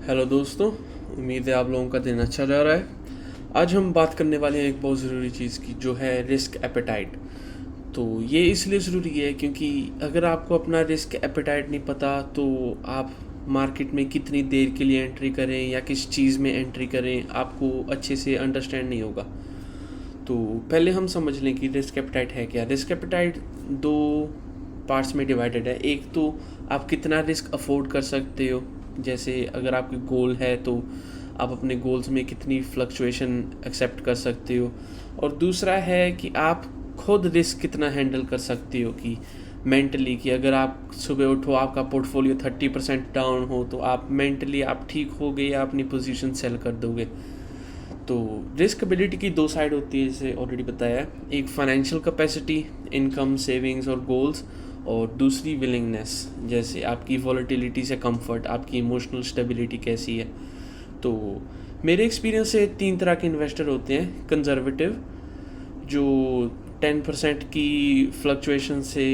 Hello दोस्तों, उम्मीद है आप लोगों का दिन अच्छा जा रहा है। आज हम बात करने वाले हैं एक बहुत ज़रूरी चीज़ की, जो है रिस्क एपेटाइट। तो ये इसलिए ज़रूरी है क्योंकि अगर आपको अपना रिस्क एपेटाइट नहीं पता तो आप मार्केट में कितनी देर के लिए एंट्री करें या किस चीज़ में एंट्री करें, आपको अच्छे से अंडरस्टैंड नहीं होगा। तो पहले हम समझ लें कि रिस्क एपेटाइट है क्या। रिस्क एपेटाइट दो पार्ट्स में डिवाइडेड है। एक तो आप कितना रिस्क अफोर्ड कर सकते हो, जैसे अगर आपकी गोल है तो आप अपने गोल्स में कितनी फ्लक्चुएशन एक्सेप्ट कर सकते हो। और दूसरा है कि आप खुद रिस्क कितना हैंडल कर सकते हो, कि मेंटली, कि अगर आप सुबह उठो आपका पोर्टफोलियो 30% डाउन हो तो आप मेंटली आप ठीक हो गए या अपनी पोजीशन सेल कर दोगे। तो रिस्क एबिलिटी की दो साइड होती है, जैसे ऑलरेडी बताया। एक फाइनेंशियल कैपेसिटी, इनकम, सेविंग्स और गोल्स, और दूसरी विलिंगनेस, जैसे आपकी वॉलेटिलिटी से कंफर्ट, आपकी इमोशनल स्टेबिलिटी कैसी है। तो मेरे एक्सपीरियंस से 3 तरह के इन्वेस्टर होते हैं। कंजर्वेटिव, जो 10% की फ्लक्चुएशन से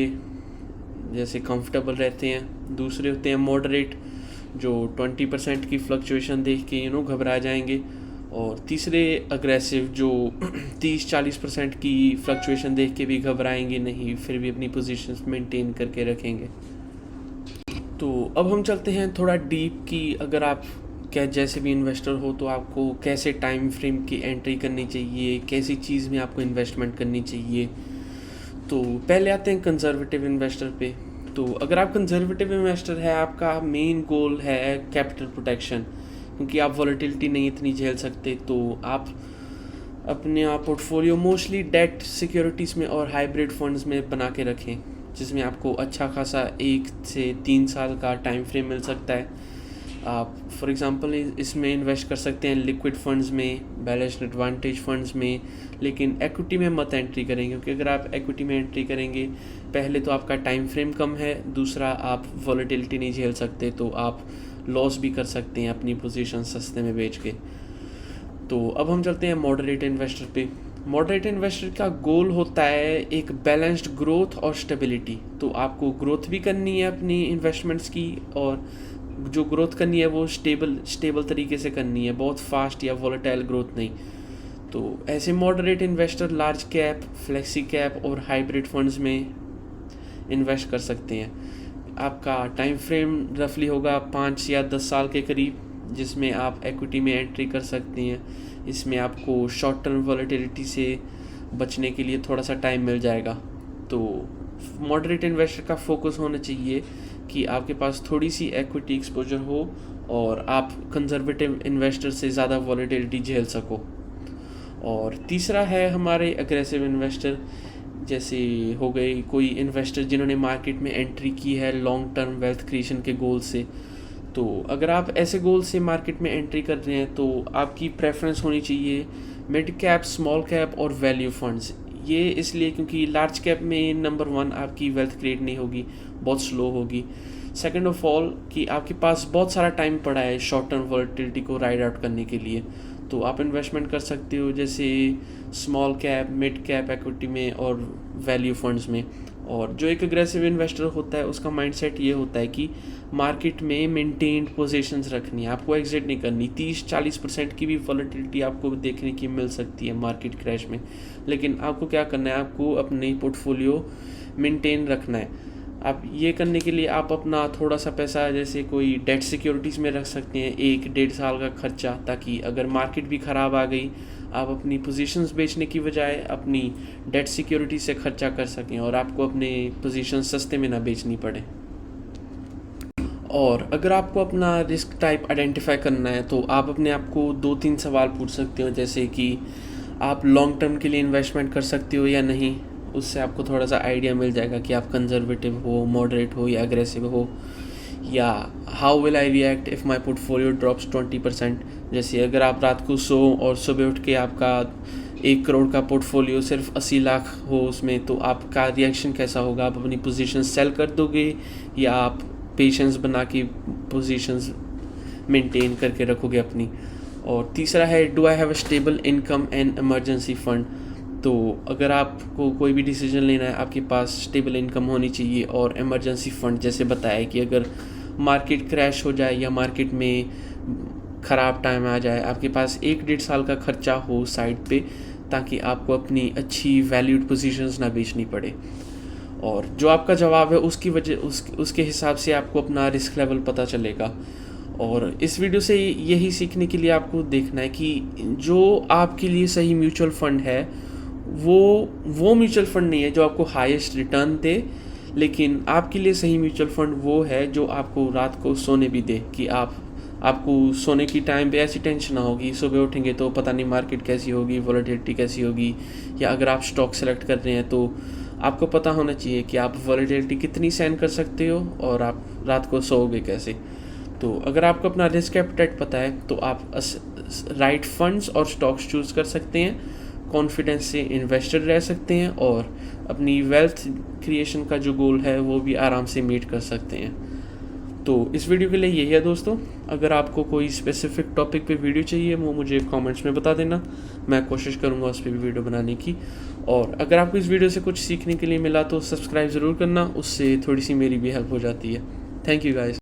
जैसे कंफर्टेबल रहते हैं। दूसरे होते हैं मॉडरेट, जो 20% की फ्लक्चुएशन देख के घबरा जाएंगे। और तीसरे अग्रेसिव, जो 30-40% की फ्लक्चुएशन देख के भी घबराएंगे नहीं, फिर भी अपनी पोजीशंस मेंटेन करके रखेंगे। तो अब हम चलते हैं थोड़ा डीप, कि अगर आप क्या जैसे भी इन्वेस्टर हो तो आपको कैसे टाइम फ्रेम की एंट्री करनी चाहिए, कैसी चीज़ में आपको इन्वेस्टमेंट करनी चाहिए। तो पहले आते हैं कंजर्वेटिव इन्वेस्टर पे। तो अगर आप कंजर्वेटिव इन्वेस्टर है, आपका मेन गोल है कैपिटल प्रोटेक्शन, क्योंकि आप वॉलेटिलिटी नहीं इतनी झेल सकते, तो आप अपने पोर्टफोलियो मोस्टली डेट सिक्योरिटीज़ में और हाइब्रिड फंड्स में बना के रखें, जिसमें आपको अच्छा खासा 1 से 3 साल का टाइम फ्रेम मिल सकता है। आप फॉर एग्जांपल इसमें इन्वेस्ट कर सकते हैं लिक्विड फंड्स में, बैलेंस्ड एडवांटेज फंड्स में, लेकिन इक्विटी में मत एंट्री करें, क्योंकि अगर आप इक्विटी में एंट्री करेंगे, पहले तो आपका टाइम फ्रेम कम है, दूसरा आप वॉलेटिलिटी नहीं झेल सकते, तो आप लॉस भी कर सकते हैं अपनी पोजीशन सस्ते में बेच के। तो अब हम चलते हैं मॉडरेट इन्वेस्टर पे। मॉडरेट इन्वेस्टर का गोल होता है एक बैलेंस्ड ग्रोथ और स्टेबिलिटी। तो आपको ग्रोथ भी करनी है अपनी इन्वेस्टमेंट्स की, और जो ग्रोथ करनी है वो स्टेबल तरीके से करनी है, बहुत फास्ट या वॉलेटाइल ग्रोथ नहीं। तो ऐसे moderate investor large cap, flexi cap और हाइब्रिड फंड्स में इन्वेस्ट कर सकते हैं। आपका टाइम फ्रेम रफली होगा 5 या 10 साल के करीब, जिसमें आप इक्विटी में एंट्री कर सकते हैं। इसमें आपको शॉर्ट टर्म वॉलेटिलिटी से बचने के लिए थोड़ा सा टाइम मिल जाएगा। तो मॉडरेट इन्वेस्टर का फोकस होना चाहिए कि आपके पास थोड़ी सी इक्विटी एक्सपोजर हो और आप कंजर्वेटिव इन्वेस्टर से ज़्यादा वॉलेटिलिटी झेल सको। और तीसरा है हमारे अग्रेसिव इन्वेस्टर, जैसे हो गए कोई इन्वेस्टर जिन्होंने मार्केट में एंट्री की है लॉन्ग टर्म वेल्थ क्रिएशन के गोल से। तो अगर आप ऐसे गोल से मार्केट में एंट्री कर रहे हैं तो आपकी प्रेफरेंस होनी चाहिए मिड कैप, स्मॉल कैप और वैल्यू फंड्स। ये इसलिए क्योंकि लार्ज कैप में नंबर 1 आपकी वेल्थ क्रिएट नहीं होगी, बहुत स्लो होगी। सेकंड ऑफ ऑल कि आपके पास बहुत सारा टाइम पड़ा है शॉर्ट टर्म वॉलेटिलिटी को राइड आउट करने के लिए। तो आप इन्वेस्टमेंट कर सकते हो जैसे small cap, mid cap equity में और वैल्यू फंड्स में। और जो एक अग्रेसिव इन्वेस्टर होता है उसका माइंडसेट ये होता है कि मार्केट में मेंटेन्ड पोजीशंस रखनी है, आपको एग्जिट नहीं करनी। 30-40% की भी वॉलेटिलिटी आपको देखने की मिल सकती है मार्केट क्रैश में, लेकिन आपको क्या करना है, आपको अपने पोर्टफोलियो मेंटेन रखना है। आप ये करने के लिए आप अपना थोड़ा सा पैसा जैसे कोई डेट सिक्योरिटीज़ में रख सकते हैं, 1-1.5 साल का खर्चा, ताकि अगर मार्केट भी ख़राब आ गई आप अपनी पोजीशंस बेचने की बजाय अपनी डेट सिक्योरिटी से खर्चा कर सकें और आपको अपने पोजीशन सस्ते में ना बेचनी पड़े। और अगर आपको अपना रिस्क टाइप आइडेंटिफाई करना है तो आप अपने आप को 2-3 सवाल पूछ सकते हो, जैसे कि आप लॉन्ग टर्म के लिए इन्वेस्टमेंट कर सकते हो या नहीं। उससे आपको थोड़ा सा आइडिया मिल जाएगा कि आप कंजर्वेटिव हो, मॉडरेट हो या अग्रेसिव हो। या how will I react if my portfolio drops 20%। जैसे अगर आप रात को सो और सुबह उठ के आपका 1 करोड़ का पोर्टफोलियो सिर्फ 80 लाख हो उसमें, तो आपका रिएक्शन कैसा होगा? आप अपनी पोजीशन सेल कर दोगे या आप पेशेंस बना के पोजीशंस मेंटेन करके रखोगे अपनी? और तीसरा है do I have a stable income and emergency fund. तो अगर आपको कोई भी डिसीजन लेना है, आपके पास स्टेबल इनकम होनी चाहिए और इमरजेंसी फ़ंड, जैसे बताया कि अगर मार्केट क्रैश हो जाए या मार्केट में ख़राब टाइम आ जाए, आपके पास 1-1.5 साल का खर्चा हो साइड पे, ताकि आपको अपनी अच्छी वैल्यूड पोजीशंस ना बेचनी पड़े। और जो आपका जवाब है उसके हिसाब से आपको अपना रिस्क लेवल पता चलेगा। और इस वीडियो से यही सीखने के लिए आपको देखना है कि जो आपके लिए सही म्यूचुअल फंड है वो म्यूचुअल फंड नहीं है जो आपको हाईएस्ट रिटर्न दे, लेकिन आपके लिए सही म्यूचुअल फंड वो है जो आपको रात को सोने भी दे, कि आपको सोने की टाइम पे ऐसी टेंशन ना होगी, सुबह उठेंगे तो पता नहीं मार्केट कैसी होगी, वॉलेटिलिटी कैसी होगी, या अगर आप स्टॉक सेलेक्ट कर रहे हैं तो आपको पता होना चाहिए कि आप वॉलेटिलिटी कितनी सहन कर सकते हो और आप रात को सोओगे कैसे। तो अगर आपको अपना रिस्क एपेटाइट पता है तो आप राइट फंड्स और स्टॉक्स चूज़ कर सकते हैं, कॉन्फिडेंस से इन्वेस्टेड रह सकते हैं और अपनी वेल्थ क्रिएशन का जो गोल है वो भी आराम से मीट कर सकते हैं। तो इस वीडियो के लिए यही है दोस्तों। अगर आपको कोई स्पेसिफिक टॉपिक पे वीडियो चाहिए वो मुझे कमेंट्स में बता देना, मैं कोशिश करूँगा उस पर भी वीडियो बनाने की। और अगर आपको इस वीडियो से कुछ सीखने के लिए मिला तो सब्सक्राइब ज़रूर करना, उससे थोड़ी सी मेरी भी हेल्प हो जाती है। Thank you guys.